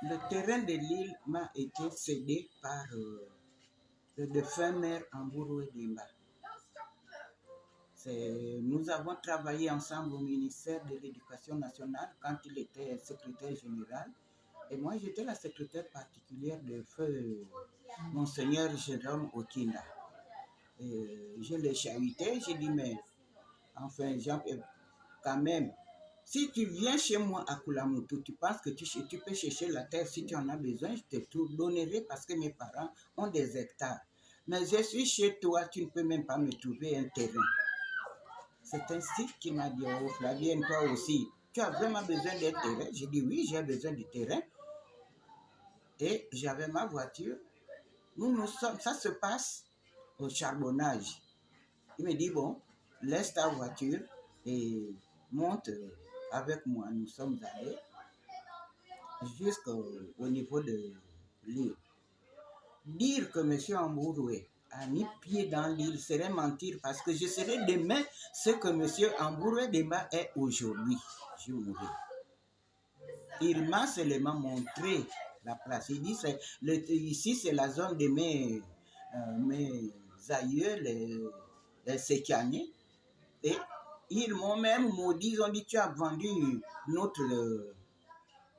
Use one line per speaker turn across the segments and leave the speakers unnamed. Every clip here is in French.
Le terrain de l'île m'a été cédé par le défunt maire Ambouroué Demba. Nous avons travaillé ensemble au ministère de l'Éducation nationale quand il était secrétaire général. Et moi, j'étais la secrétaire particulière de feu Monseigneur Jérôme Okinda. Je l'ai chahuté, j'ai dit, mais enfin, quand même, si tu viens chez moi à Koulamoutou, tu penses que tu peux chercher la terre, si tu en as besoin, je te donnerai parce que mes parents ont des hectares. Mais je suis chez toi, tu ne peux même pas me trouver un terrain. C'est ainsi qu'il m'a dit, oh Flavienne, toi aussi, tu as vraiment besoin d'un terrain? J'ai dit oui, j'ai besoin du terrain. Et j'avais ma voiture. Nous sommes, ça se passe au charbonnage. Il me dit, bon, laisse ta voiture et monte avec moi. Nous sommes allés jusqu'au niveau de l'île. Dire que M. Ambouroué a mis pied dans l'île serait mentir parce que je serai demain ce que M. Ambouroué Demba est aujourd'hui. Il m'a seulement montré la place. Il dit, ici c'est la zone de mes aïeux, les Sékianais. Et ils m'ont même maudit, ils ont dit, tu as vendu notre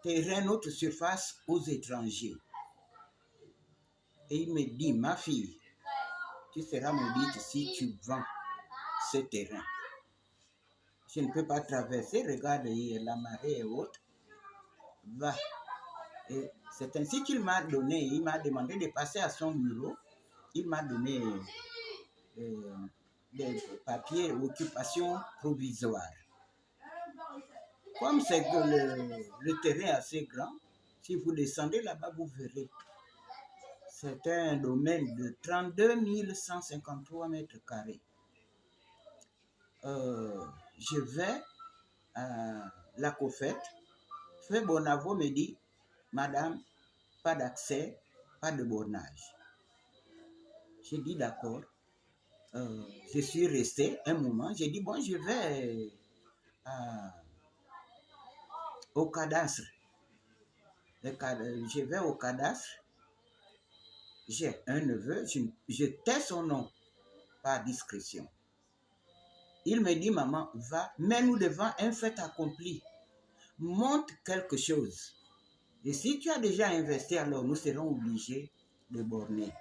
terrain, notre surface aux étrangers. Et il me dit, ma fille, tu seras maudite si tu vends ce terrain. Je ne peux pas traverser, regarde, la marée est haute. Va. Et c'est ainsi qu'il m'a donné, il m'a demandé de passer à son bureau. Il m'a donné des papiers occupation provisoire. Comme c'est que le terrain est assez grand, si vous descendez là-bas, vous verrez. C'est un domaine de 32 153 mètres carrés. Je vais à la COFET. Frère Bonavo me dit, madame, pas d'accès, pas de bornage. J'ai dit d'accord. Je suis resté un moment. J'ai dit, bon, je vais au cadastre. Je vais au cadastre. J'ai un neveu, je tais son nom par discrétion. Il me dit, maman, va, mets-nous devant un fait accompli. Montre quelque chose. Et si tu as déjà investi, alors nous serons obligés de borner.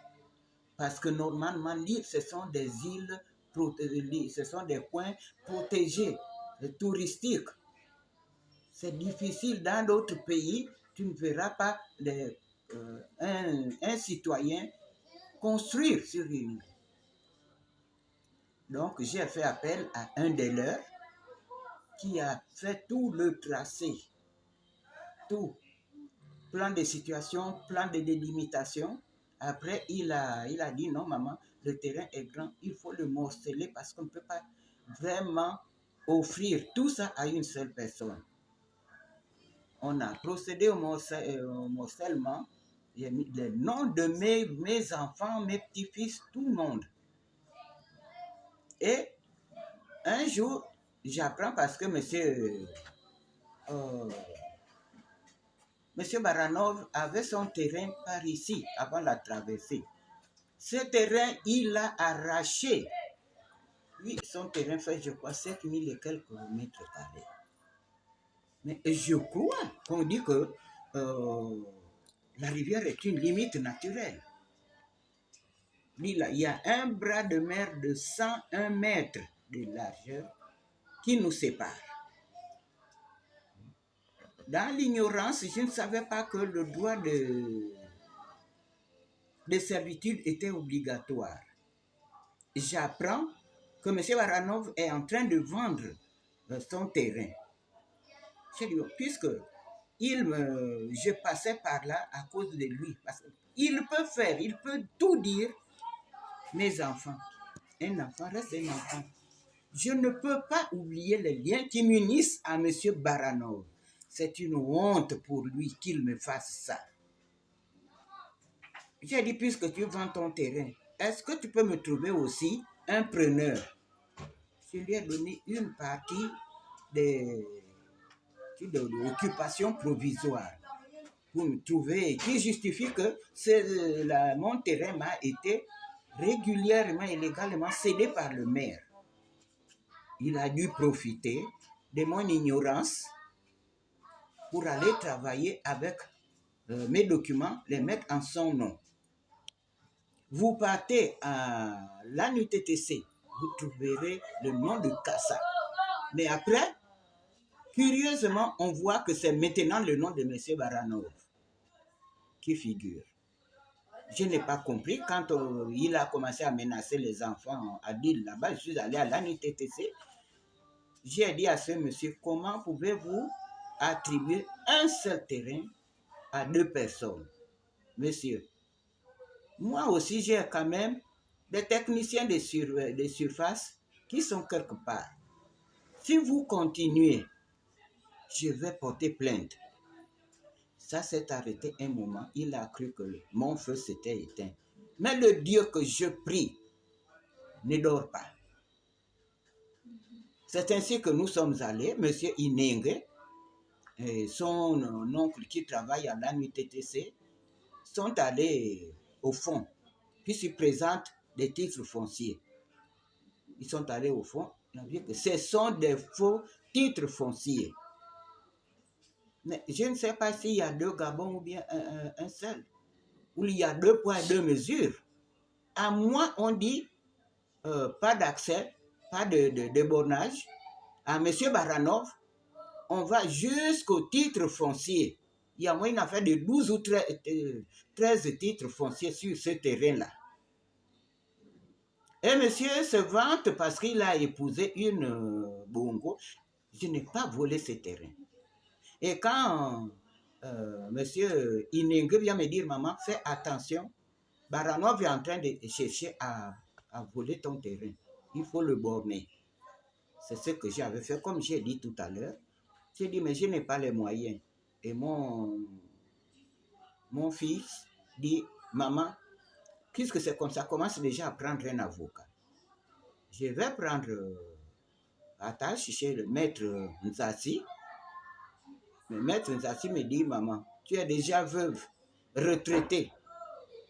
Parce que normalement, l'île, ce sont des îles protégées, ce sont des coins protégés, touristiques. C'est difficile dans d'autres pays, tu ne verras pas un citoyen construire sur une île. Donc, j'ai fait appel à un des leurs qui a fait tout le tracé, tout, plan de situation, plan de délimitation. Après, il a dit, non maman, le terrain est grand, il faut le morceler parce qu'on ne peut pas vraiment offrir tout ça à une seule personne. On a procédé au morcellement, j'ai mis les noms de mes enfants, mes petits-fils, tout le monde. Et un jour, j'apprends parce que monsieur Baranov avait son terrain par ici, avant la traversée. Ce terrain, il l'a arraché. Lui, son terrain fait, je crois, 7000 et quelques mètres carrés. Mais je crois qu'on dit que la rivière est une limite naturelle. Il y a un bras de mer de 101 mètres de largeur qui nous sépare. Dans l'ignorance, je ne savais pas que le droit de servitude était obligatoire. J'apprends que M. Baranov est en train de vendre son terrain. J'ai dit, puisque je passais par là à cause de lui. Parce qu'il peut faire, il peut tout dire. Mes enfants, un enfant reste un enfant. Je ne peux pas oublier les liens qui m'unissent à M. Baranov. C'est une honte pour lui qu'il me fasse ça. J'ai dit, puisque tu vends ton terrain, est-ce que tu peux me trouver aussi un preneur? Je lui ai donné une partie de l'occupation provisoire. pour me trouver, qui justifie que mon terrain m'a été régulièrement et légalement cédé par le maire. Il a dû profiter de mon ignorance pour aller travailler avec mes documents, les mettre en son nom. Vous partez à l'ANUTTC, vous trouverez le nom de Kassa. Mais après, curieusement, on voit que c'est maintenant le nom de M. Baranov qui figure. Je n'ai pas compris quand il a commencé à menacer les enfants à Dille là-bas. Je suis allé à l'ANUTTC. J'ai dit à ce monsieur, comment pouvez-vous attribuer un seul terrain à 2 personnes? Monsieur, moi aussi j'ai quand même des techniciens de surface qui sont quelque part. Si vous continuez, je vais porter plainte. Ça s'est arrêté un moment, il a cru que mon feu s'était éteint. Mais le Dieu que je prie ne dort pas. C'est ainsi que nous sommes allés, M. Inenge et son oncle qui travaille à l'ANUTTC sont allés au fond, puisqu'ils présentent des titres fonciers. Ils sont allés au fond, ils ont dit que ce sont des faux titres fonciers. Mais je ne sais pas s'il y a 2 Gabons ou bien un seul, où il y a 2 poids et 2 mesures. À moi, on dit pas d'accès, pas de bornage. À M. Baranov, on va jusqu'au titre foncier. Il y a moins une affaire de 12 ou 13 titres fonciers sur ce terrain-là. Et monsieur se vante parce qu'il a épousé une bongo. Je n'ai pas volé ce terrain. Et quand monsieur Inenge vient me dire, maman, fais attention, Baranov est en train de chercher à voler ton terrain. Il faut le borner. C'est ce que j'avais fait, comme j'ai dit tout à l'heure. J'ai dit, mais je n'ai pas les moyens. Et mon fils dit, maman, puisque c'est comme ça, commence déjà à prendre un avocat. Je vais prendre attache chez le maître Nzassi. Le maître Nzassi me dit, maman, tu es déjà veuve, retraitée.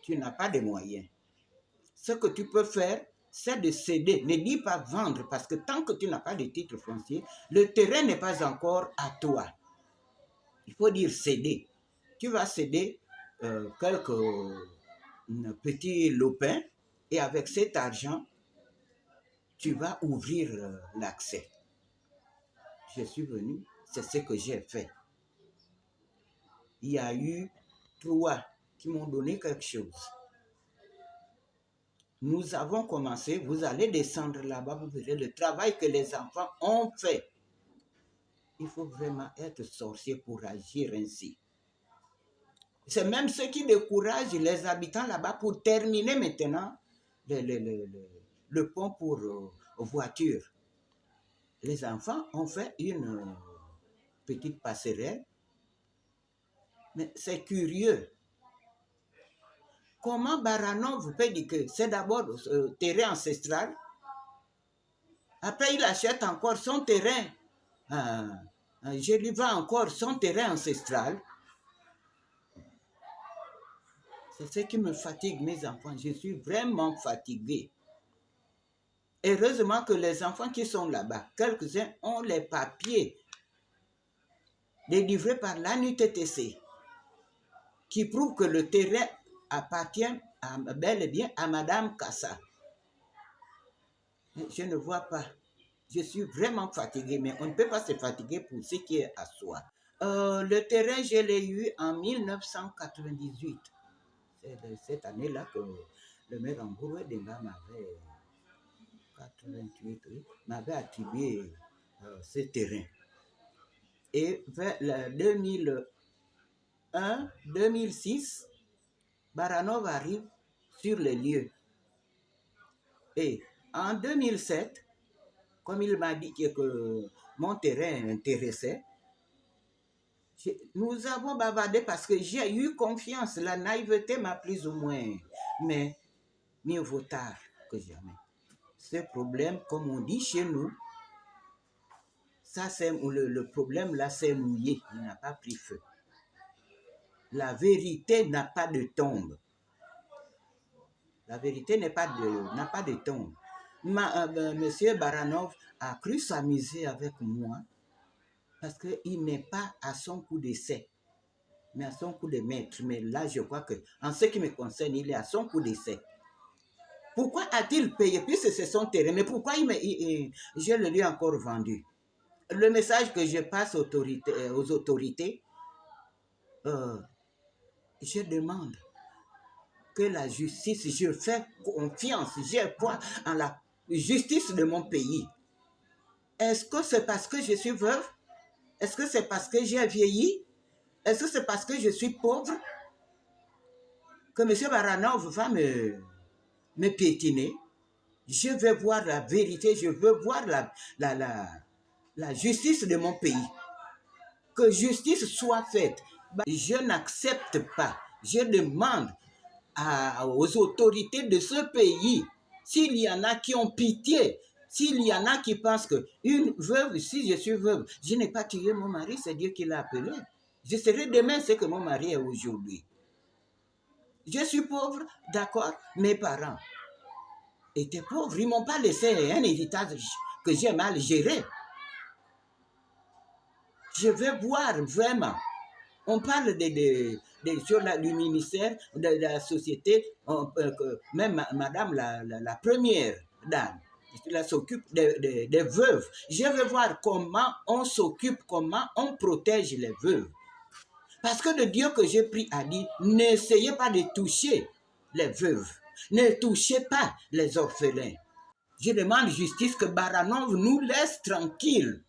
Tu n'as pas de moyens. Ce que tu peux faire, c'est de céder. Ne dis pas vendre, parce que tant que tu n'as pas de titre foncier, le terrain n'est pas encore à toi. Il faut dire céder. Tu vas céder quelques petits lopins et avec cet argent, tu vas ouvrir l'accès. Je suis venu, c'est ce que j'ai fait. Il y a eu 3 qui m'ont donné quelque chose. Nous avons commencé, vous allez descendre là-bas, vous verrez le travail que les enfants ont fait. Il faut vraiment être sorcier pour agir ainsi. C'est même ce qui décourage les habitants là-bas pour terminer maintenant le pont pour voitures. Les enfants ont fait une petite passerelle. Mais c'est curieux. Comment Baranov peut dire que c'est d'abord terrain ancestral, après il achète encore son terrain, je lui vends encore son terrain ancestral. C'est ce qui me fatigue, mes enfants. Je suis vraiment fatigué. Heureusement que les enfants qui sont là-bas, quelques-uns ont les papiers délivrés par l'ANUTTC qui prouvent que le terrain appartient bel et bien à Madame Kassa. Je ne vois pas. Je suis vraiment fatigué, mais on ne peut pas se fatiguer pour ce qui est à soi. Le terrain, je l'ai eu en 1998. C'est de cette année-là que le maire Ambouroué Denga m'avait 88, oui, m'avait attribué ce terrain. Et vers 2001, 2006, Baranov arrive sur les lieux. Et en 2007, comme il m'a dit que mon terrain intéressait, nous avons bavardé parce que j'ai eu confiance. La naïveté m'a plus ou moins. Mais mieux vaut tard que jamais. Ce problème, comme on dit chez nous, ça c'est le problème là, c'est mouillé. Il n'a pas pris feu. La vérité n'a pas de tombe. La vérité n'a pas de tombe. Monsieur Baranov a cru s'amuser avec moi parce qu'il n'est pas à son coup d'essai, mais à son coup de maître. Mais là, je crois que, en ce qui me concerne, il est à son coup d'essai. Pourquoi a-t-il payé? Puisque c'est son terrain, mais pourquoi je le lui ai encore vendu? Le message que je passe aux autorités, je demande que la justice, je fais confiance, j'ai foi en la justice de mon pays. Est-ce que c'est parce que je suis veuve? Est-ce que c'est parce que j'ai vieilli? Est-ce que c'est parce que je suis pauvre que M. Baranov va me piétiner? Je veux voir la vérité, je veux voir la justice de mon pays. Que justice soit faite. Je n'accepte pas, je demande aux autorités de ce pays, s'il y en a qui ont pitié, s'il y en a qui pensent qu'une veuve, si je suis veuve, je n'ai pas tué mon mari, c'est Dieu qui l'a appelé. Je serai demain ce que mon mari est aujourd'hui. Je suis pauvre, d'accord, mes parents étaient pauvres, ils ne m'ont pas laissé un héritage que j'ai mal géré. Je veux voir vraiment. On parle sur du ministère, de la société, même madame la première dame, elle s'occupe des veuves. Je veux voir comment on s'occupe, comment on protège les veuves. Parce que le Dieu que j'ai pris a dit, n'essayez pas de toucher les veuves, ne touchez pas les orphelins. Je demande justice, que Baranov nous laisse tranquilles.